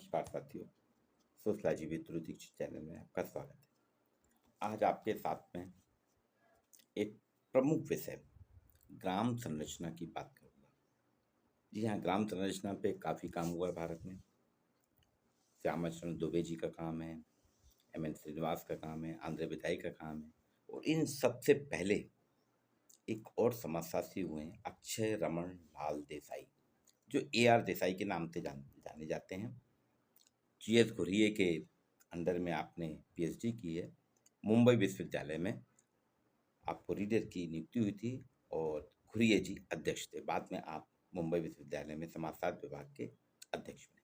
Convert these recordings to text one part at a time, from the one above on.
नमस्कार साथियों, sociology with Guru Dixit channel में आपका स्वागत है। आज आपके साथ में एक प्रमुख विषय ग्राम संरचना की बात करूंगा। जी हाँ, ग्राम संरचना पे काफ़ी काम हुआ है भारत में। श्यामा चरण दुबे जी का काम है, एम.एन. श्रीनिवास का काम है, आंध्र विदाई का काम है, और इन सबसे पहले एक और समाजशास्त्री हुए हैं, अक्षय रमन लाल देसाई, जो ए.आर. देसाई के नाम से जाने जाते हैं। जी.एस. घुरिये के अंडर में आपने पीएचडी की है। मुंबई विश्वविद्यालय में आपको रीडर की नियुक्ति हुई थी और घुरिये जी अध्यक्ष थे। बाद में आप मुंबई विश्वविद्यालय में समाजशास्त्र विभाग के अध्यक्ष बने।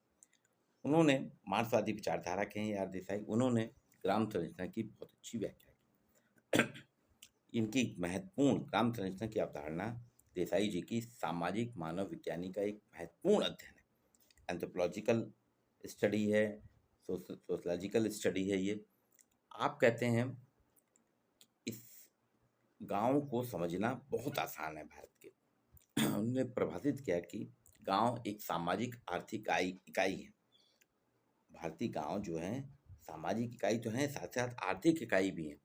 उन्होंने मार्क्सवादी विचारधारा के हैं यार देसाई। उन्होंने ग्राम संरचना की बहुत अच्छी व्याख्या की। इनकी महत्वपूर्ण ग्राम संरचना की अवधारणा देसाई जी की सामाजिक मानव विज्ञानी का एक महत्वपूर्ण अध्ययन है। एंथ्रोपोलॉजिकल स्टडी है, सोशलॉजिकल स्टडी है। ये आप कहते हैं इस गांव को समझना बहुत आसान है भारत के। उन्होंने प्रभावित किया कि गांव एक सामाजिक आर्थिक इकाई है। भारतीय गांव जो है सामाजिक इकाई तो है, साथ साथ आर्थिक इकाई भी है।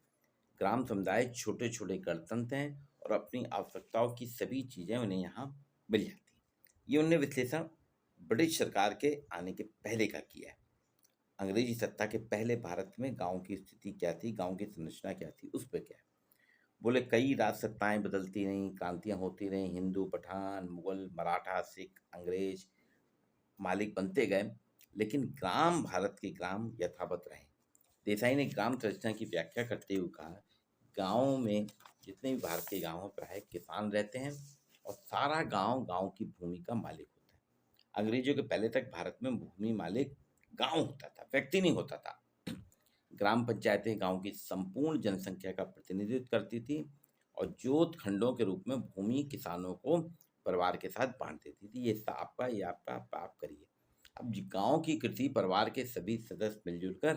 ग्राम समुदाय छोटे छोटे गणतंत्र हैं और अपनी आवश्यकताओं की सभी चीज़ें उन्हें यहाँ मिल जाती हैं। ये उन्होंने विश्लेषण ब्रिटिश सरकार के आने के पहले का किया है। अंग्रेजी सत्ता के पहले भारत में गांव की स्थिति क्या थी, गांव की संरचना क्या थी, उस पर क्या है। बोले कई राज सत्ताएं बदलती रहीं, क्रांतियां होती रहीं, हिंदू, पठान, मुगल, मराठा, सिख, अंग्रेज मालिक बनते गए, लेकिन ग्राम, भारत के ग्राम यथावत रहे। देसाई ने ग्राम संरचना की व्याख्या करते हुए कहा, गाँव में जितने भी भारत के गाँव प्राय किसान रहते हैं और सारा गांव गांव की भूमि का मालिक होता है। अंग्रेजों के पहले तक भारत में भूमि मालिक गांव होता था, व्यक्ति नहीं होता था। ग्राम पंचायतें गांव की संपूर्ण जनसंख्या का प्रतिनिधित्व करती थी और जोत खंडों के रूप में भूमि किसानों को परिवार के साथ बांट देती थी। ये आपका, ये आपका, आप करिए। अब गांव की कृषि परिवार के सभी सदस्य मिलजुल कर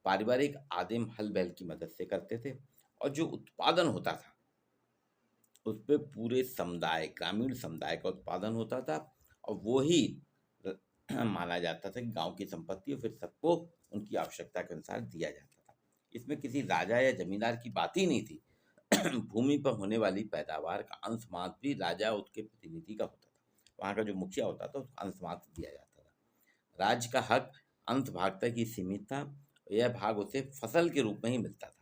पारिवारिक आदिम हल बैल की मदद से करते थे और जो उत्पादन होता था उस पर पूरे समुदाय, ग्रामीण समुदाय का उत्पादन होता था और वो ही माना जाता था कि गांव की संपत्ति, और फिर सबको उनकी आवश्यकता के अनुसार दिया जाता था। इसमें किसी राजा या जमींदार की बात ही नहीं थी। भूमि पर होने वाली पैदावार का अंश मात्र भी राजा उसके प्रतिनिधि का होता था। वहाँ का जो मुखिया होता था उसको अंश मात्र दिया जाता था। राज्य का हक अंश भाग तक ही सीमित था। यह भाग उसे फसल के रूप में ही मिलता था।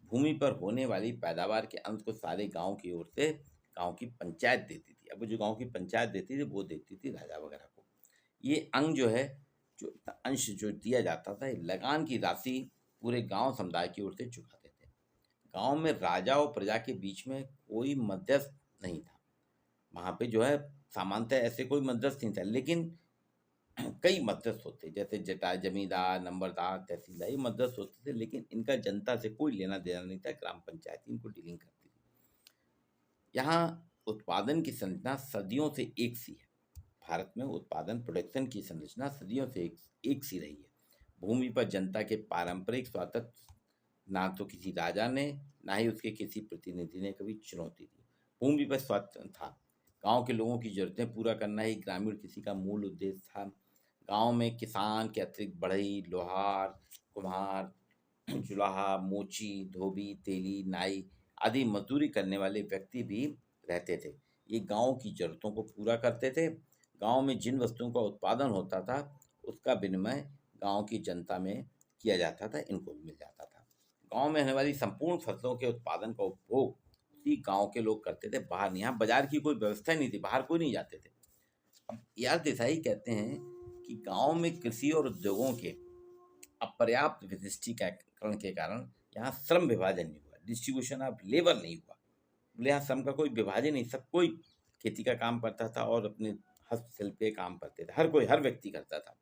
भूमि पर होने वाली पैदावार के अंश को सारे गांव की ओर से गांव की पंचायत देती थी। अब जो गांव की पंचायत देती थी वो देती थी राजा वगैरह को। ये अंग जो है, जो अंश जो दिया जाता था, लगान की राशि पूरे गांव समुदाय की ओर से चुकाते थे। गांव में राजा और प्रजा के बीच में कोई मध्यस्थ नहीं था। वहाँ पे जो है सामान्यतः ऐसे कोई मध्यस्थ नहीं था, लेकिन कई मध्यस्थ होते, जैसे जटा, जमींदार, नंबरदार, तहसीलदार, ये मध्यस्थ होते थे, लेकिन इनका जनता से कोई लेना देना नहीं था। ग्राम पंचायत इनको डीलिंग करती थी। यहाँ उत्पादन की संरचना सदियों से एक सी है। भारत में उत्पादन, प्रोडक्शन की संरचना सदियों से एक सी रही है। भूमि पर जनता के पारंपरिक स्वामित्व ना तो किसी राजा ने, ना ही उसके किसी प्रतिनिधि ने कभी चुनौती दी। भूमि पर स्वामित्व था। गांव के लोगों की जरूरतें पूरा करना ही ग्रामीण कृषि का मूल उद्देश्य था। गांव में किसान के अतिरिक्त बढ़ई, लोहार, कुम्हार, जुलाहा, मोची, धोबी, तेली, नाई आदि मजदूरी करने वाले व्यक्ति भी रहते थे। ये गांव की जरूरतों को पूरा करते थे। गांव में जिन वस्तुओं का उत्पादन होता था उसका विनिमय गांव की जनता में किया जाता था, इनको भी मिल जाता था। गांव में होने वाली संपूर्ण फसलों के उत्पादन का उपभोग उसी गांव के लोग करते थे, बाहर नहीं। यहाँ बाजार की कोई व्यवस्था नहीं थी, बाहर कोई नहीं जाते थे। अब यार देसाई कहते हैं कि गांव में कृषि और उद्योगों के अपर्याप्त विशिष्टीकरण के कारण यहाँ श्रम विभाजन नहीं हुआ, डिस्ट्रीब्यूशन ऑफ लेबर नहीं हुआ। बोले यहाँ श्रम का कोई विभाजन नहीं, सब कोई खेती का काम करता था और अपने हस्तशिल्प के काम करते थे। हर कोई, हर व्यक्ति करता था।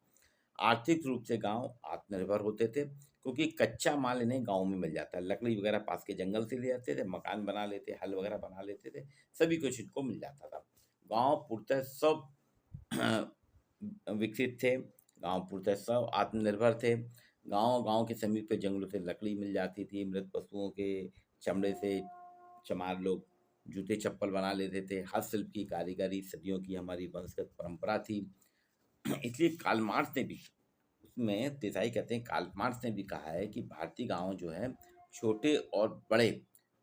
आर्थिक रूप से गांव आत्मनिर्भर होते थे क्योंकि कच्चा माल इन्हें गांव में मिल जाता है। लकड़ी वगैरह पास के जंगल से ले आते थे, मकान बना लेते, हल वगैरह बना लेते थे, सभी कुछ इनको मिल जाता था। गांव पूर्णतः सब विकसित थे। गांव पूर्णतः सब आत्मनिर्भर थे। गांव के समीप जंगलों से लकड़ी मिल जाती थी। मृत पशुओं के चमड़े से चमार लोग जूते चप्पल बना लेते थे। हस्तशिल्प की कारीगरी सदियों की हमारी वंशगत परंपरा थी। इसलिए कार्ल मार्क्स ने भी इसमें देसाई कहते हैं, कार्ल मार्क्स ने भी कहा है कि भारतीय गांव जो है छोटे और बड़े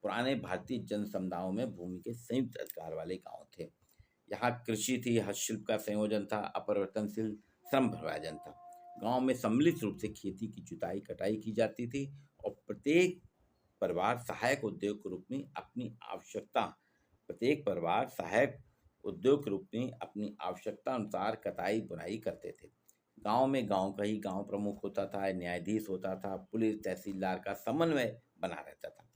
पुराने भारतीय जन समुदायों में भूमि के संयुक्त अधिकार वाले गांव थे। यहाँ कृषि थी, हस्तशिल्प का संयोजन था, अपरिवर्तनशील श्रम विभाजन था। गांव में सम्मिलित रूप से खेती की जुताई कटाई की जाती थी और प्रत्येक परिवार सहायक उद्योग के रूप में अपनी आवश्यकता अनुसार कटाई बुनाई करते थे। गांव में गांव का ही गांव प्रमुख होता था, न्यायाधीश होता था, पुलिस तहसीलदार का समन्वय बना रहता था।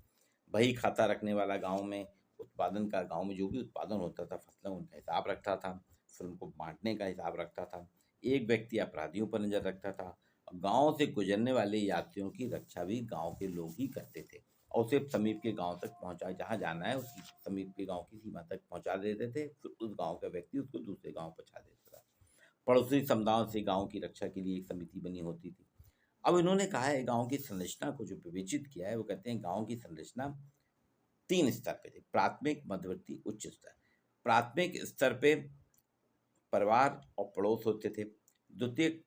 बही खाता रखने वाला गांव में जो भी उत्पादन होता था फसलों, उनका हिसाब रखता था, फिर उनको बांटने का हिसाब रखता था। एक व्यक्ति अपराधियों पर नजर रखता था। गांव से गुजरने वाले यात्रियों की रक्षा भी गांव के लोग ही करते थे और उसे समीप के गांव तक पहुंचा, जहां जाना है उस समीप के गांव की सीमा तक पहुंचा देते थे। फिर उस गांव का व्यक्ति उसको दूसरे गांव पहुंचा देता था। पड़ोसी समुदायों से गांव की रक्षा के लिए एक समिति बनी होती थी। अब इन्होंने कहा है गांव की संरचना को जो विवेचित किया है, वो कहते हैं गांव की संरचना 3 स्तर पे थी: प्राथमिक, मध्यवर्ती, उच्च स्तर। प्राथमिक स्तर पे परिवार और पड़ोस होते थे। द्वितीयक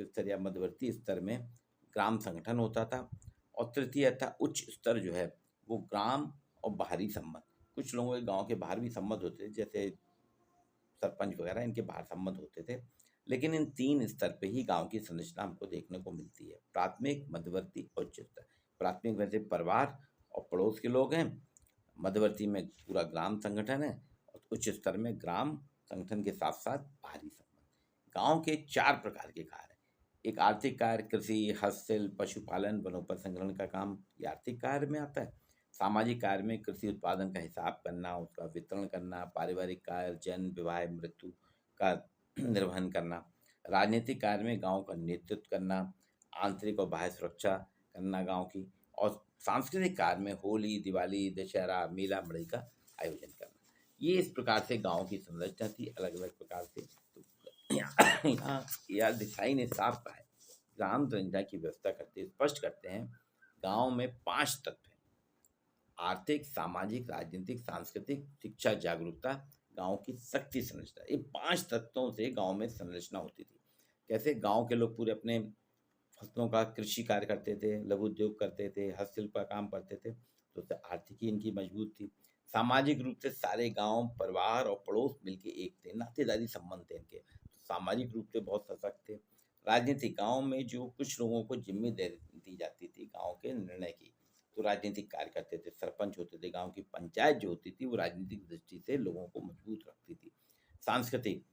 स्तर या मध्यवर्ती स्तर में ग्राम संगठन होता था और तृतीय था उच्च स्तर जो है वो ग्राम और बाहरी संबंध। कुछ लोगों के गांव के बाहर भी संबंध होते थे, जैसे सरपंच वगैरह, इनके बाहर संबंध होते थे। लेकिन इन 3 स्तर पे ही गांव की संरचना हमको देखने को मिलती है: प्राथमिक, मध्यवर्ती और उच्च स्तर। प्राथमिक वैसे परिवार और पड़ोस के लोग हैं, मध्यवर्ती में पूरा ग्राम संगठन है और उच्च स्तर में ग्राम संगठन के साथ साथ बाहरी संबंध। गांव के 4 प्रकार के कार्य: एक आर्थिक कार्य, कृषि, हस्तशिल्प, पशुपालन, वनोपज संग्रहण का काम, ये आर्थिक कार्य में आता है। सामाजिक कार्य में कृषि उत्पादन का हिसाब करना, उसका वितरण करना, पारिवारिक कार्य, जन्म, विवाह, मृत्यु का निर्वहन करना। राजनीतिक कार्य में गांव का नेतृत्व करना, आंतरिक और बाह्य सुरक्षा करना गांव की। और सांस्कृतिक कार्य में होली, दिवाली, दशहरा, मेला मड़ई का आयोजन करना। ये इस प्रकार से गांव की संरचना थी, अलग अलग प्रकार से। तो यहाँ यार देसाई ने साफ कहा है, ग्राम संरचना की व्यवस्था करते स्पष्ट करते हैं गांव में 5 तत्व हैं: आर्थिक, सामाजिक, राजनीतिक, सांस्कृतिक, शिक्षा, जागरूकता, गांव की शक्ति संरचना। ये 5 तत्वों से गांव में संरचना होती थी। कैसे? गांव के लोग पूरे अपने फसलों का कृषि कार्य करते थे, लघु उद्योग करते थे, हस्तशिल्प का काम करते थे, तो उससे आर्थिकी इनकी मजबूत थी। सामाजिक रूप से सारे गांव, परिवार और पड़ोस मिलके एक थे, नातेदारी संबंध थे इनके, तो सामाजिक रूप से बहुत सशक्त थे। राजनीतिक, गांव में जो कुछ लोगों को जिम्मेदारी दी जाती थी गांव के निर्णय की, तो राजनीतिक कार्य करते थे, सरपंच होते थे। गांव की पंचायत जो होती थी वो राजनीतिक दृष्टि से लोगों को मजबूत रखती थी। सांस्कृतिक,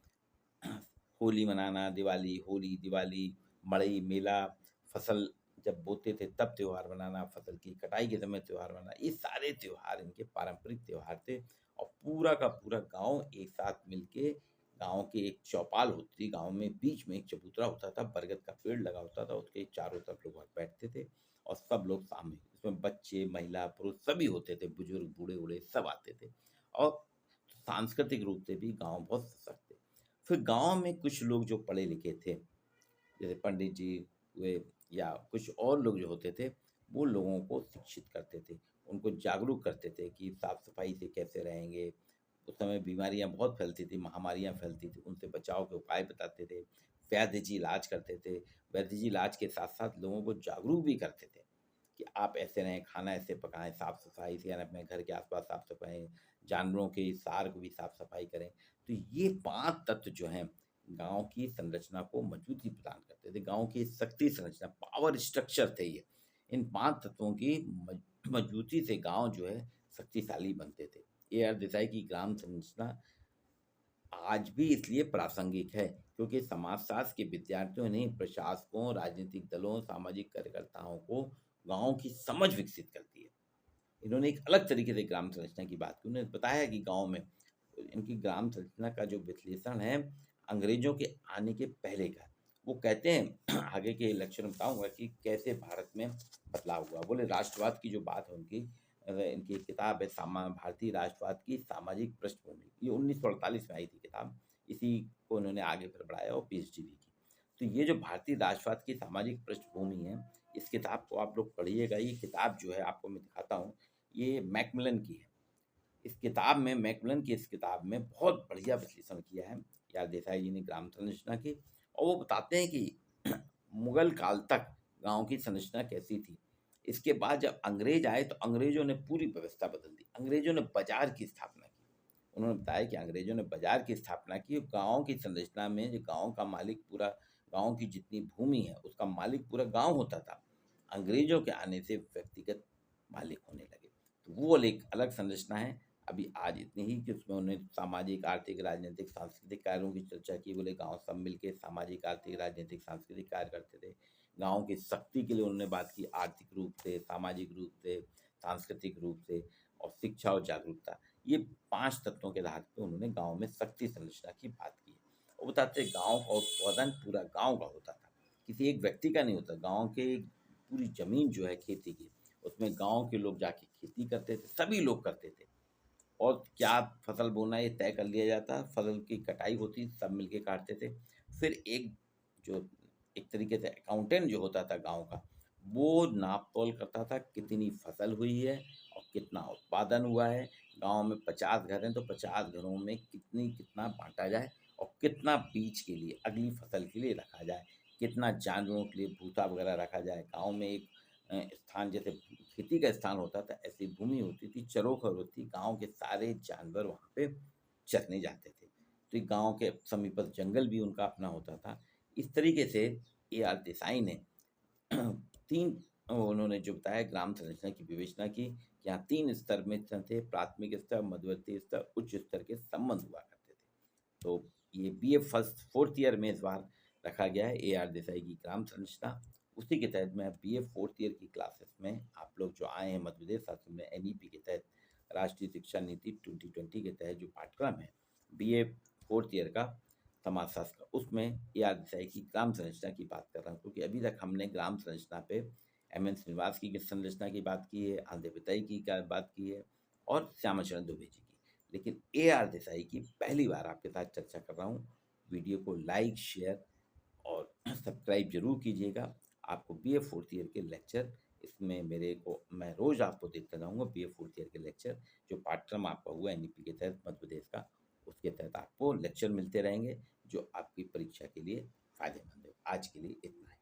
होली मनाना, दिवाली, मड़ई, मेला, फसल जब बोते थे तब त्योहार मनाना, फसल की कटाई के समय त्योहार मनाना, ये सारे त्योहार इनके पारंपरिक त्योहार थे। और पूरा का पूरा गांव एक साथ मिलके, गांव की एक चौपाल होती थी, गांव में बीच में एक चबूतरा होता था, बरगद का पेड़ लगा होता था, उसके चारों तरफ लोग बैठते थे और सब लोग शामिल, उसमें बच्चे, महिला, पुरुष सभी होते थे, बुजुर्ग, बूढ़े बूढ़े सब आते थे। और सांस्कृतिक रूप से भी गांव बहुत सशक्त थे। फिर गांव में कुछ लोग जो पढ़े लिखे थे, जैसे पंडित जी हुए या कुछ और लोग जो होते थे, वो लोगों को शिक्षित करते थे, उनको जागरूक करते थे कि साफ सफाई से कैसे रहेंगे। उस समय बीमारियां बहुत फैलती थी, महामारियां फैलती थी, उनसे बचाव के उपाय बताते थे। वैद्य जी इलाज करते थे। वैद्य जी इलाज के साथ साथ लोगों को जागरूक भी करते थे कि आप ऐसे रहें, खाना ऐसे पकाएं, साफ सफाई से, यानी अपने घर के आसपास साफ सफाई, जानवरों के सार को भी साफ सफाई करें। तो ये 5 तत्व जो हैं गांव की संरचना को मजबूती प्रदान करते थे, गांव की शक्ति संरचना, पावर स्ट्रक्चर थे ये। इन 5 तत्वों की मजबूती से गांव जो है शक्तिशाली बनते थे। ए आर देसाई की ग्राम संरचना आज भी इसलिए प्रासंगिक है क्योंकि समाजशास्त्र के विद्यार्थियों ने प्रशासकों, राजनीतिक दलों, सामाजिक कार्यकर्ताओं को गांव की समझ विकसित करती है। इन्होंने एक अलग तरीके से ग्राम संरचना की बात की। उन्होंने बताया कि गांव में इनकी ग्राम संरचना का जो विश्लेषण है अंग्रेजों के आने के पहले का। वो कहते हैं आगे के लेक्चर में बताऊंगा कि कैसे भारत में बदलाव हुआ। बोले राष्ट्रवाद की जो बात है उनकी, इनकी एक किताब है भारतीय राष्ट्रवाद की सामाजिक पृष्ठभूमि, ये 1948 में आई थी किताब। इसी को उन्होंने आगे फिर बढ़ाया और पीएचडी भी की। तो ये जो भारतीय राष्ट्रवाद की सामाजिक पृष्ठभूमि है, इस किताब को आप लोग पढ़िएगा। ये किताब जो है आपको मैं दिखाता हूँ, ये मैकमिलन की है। इस किताब में बहुत बढ़िया विश्लेषण किया है यार देसाई जी ने ग्राम संरचना की। और वो बताते हैं कि मुगल काल तक गाँव की संरचना कैसी थी। इसके बाद जब अंग्रेज आए तो अंग्रेजों ने पूरी व्यवस्था बदल दी। अंग्रेजों ने बाज़ार की स्थापना की। उन्होंने बताया कि अंग्रेजों ने बाज़ार की स्थापना की। गाँव की संरचना में जो गाँव का मालिक पूरा, गाँव की जितनी भूमि है उसका मालिक पूरा गाँव होता था। अंग्रेजों के आने से व्यक्तिगत मालिक होने लगे। तो वो एक अलग संरचना है। अभी आज इतनी ही कि उसमें उन्होंने सामाजिक, आर्थिक, राजनीतिक, सांस्कृतिक कार्यों की चर्चा की। बोले गाँव सब मिलके सामाजिक, आर्थिक, राजनीतिक, सांस्कृतिक कार्य करते थे। गाँव की शक्ति के लिए उन्होंने बात की, आर्थिक रूप से, सामाजिक रूप से, सांस्कृतिक रूप से और शिक्षा और जागरूकता। ये 5 तत्वों के आधार पे उन्होंने गाँव में शक्ति संरचना की बात की है। वो बताते हैं गाँव का उत्पादन पूरा गाँव का होता था, किसी एक व्यक्ति का नहीं होता। गाँव के पूरी ज़मीन जो है खेती की, उसमें गाँव के लोग जाके खेती करते थे, सभी लोग करते थे। और क्या फसल बोना है ये तय कर लिया जाता, फसल की कटाई होती, सब मिलके काटते थे। फिर जो एक तरीके से अकाउंटेंट जो होता था गाँव का, वो नाप-तोल करता था कितनी फसल हुई है और कितना उत्पादन हुआ है। गाँव में 50 घर हैं तो 50 घरों में कितना बाँटा जाए और कितना बीज के लिए, अगली फसल के लिए रखा जाए, कितना जानवरों के लिए भूसा वगैरह रखा जाए। गाँव में एक स्थान जैसे खेती का स्थान होता था, ऐसी भूमि होती थी, चरोखर होती, गाँव के सारे जानवर वहाँ पे चरने जाते थे। तो ये गाँव के समीपस्थ जंगल भी उनका अपना होता था। इस तरीके से ए.आर. देसाई ने 3 उन्होंने जो बताया ग्राम संरचना की विवेचना की, यहाँ 3 स्तर में थे, प्राथमिक स्तर, मध्यवर्ती स्तर, उच्च स्तर के संबंध हुआ करते थे। तो ये बीए फर्स्ट 4th ईयर में इस बार रखा गया है ए.आर. देसाई की ग्राम संरचना। उसी के तहत मैं बीए 4th ईयर की क्लासेस में आप लोग जो आए हैं मध्य प्रदेश शासन में एनईपी के तहत, राष्ट्रीय शिक्षा नीति 2020 के तहत जो पाठ्यक्रम है बीए 4th ईयर का समाजशास्त्र का, उसमें ए.आर. देसाई की ग्राम संरचना की बात कर रहा हूँ, क्योंकि अभी तक हमने ग्राम संरचना पे एम.एन. श्रीनिवास की संरचना की बात की है, आंध्र पिताई की क्या बात की है और श्यामाचरण दुबे जी की। लेकिन ए.आर. देसाई की पहली बार आपके साथ चर्चा कर रहा हूँ। वीडियो को लाइक, शेयर और सब्सक्राइब ज़रूर कीजिएगा। आपको बीए 4th ईयर के लेक्चर इसमें मैं रोज़ आपको देता जाऊँगा बीए 4th ईयर के लेक्चर, जो पाठ्यक्रम आपका हुआ एनईपी के तहत मध्य प्रदेश का, उसके तहत आपको लेक्चर मिलते रहेंगे, जो आपकी परीक्षा के लिए फ़ायदेमंद हो। आज के लिए इतना ही।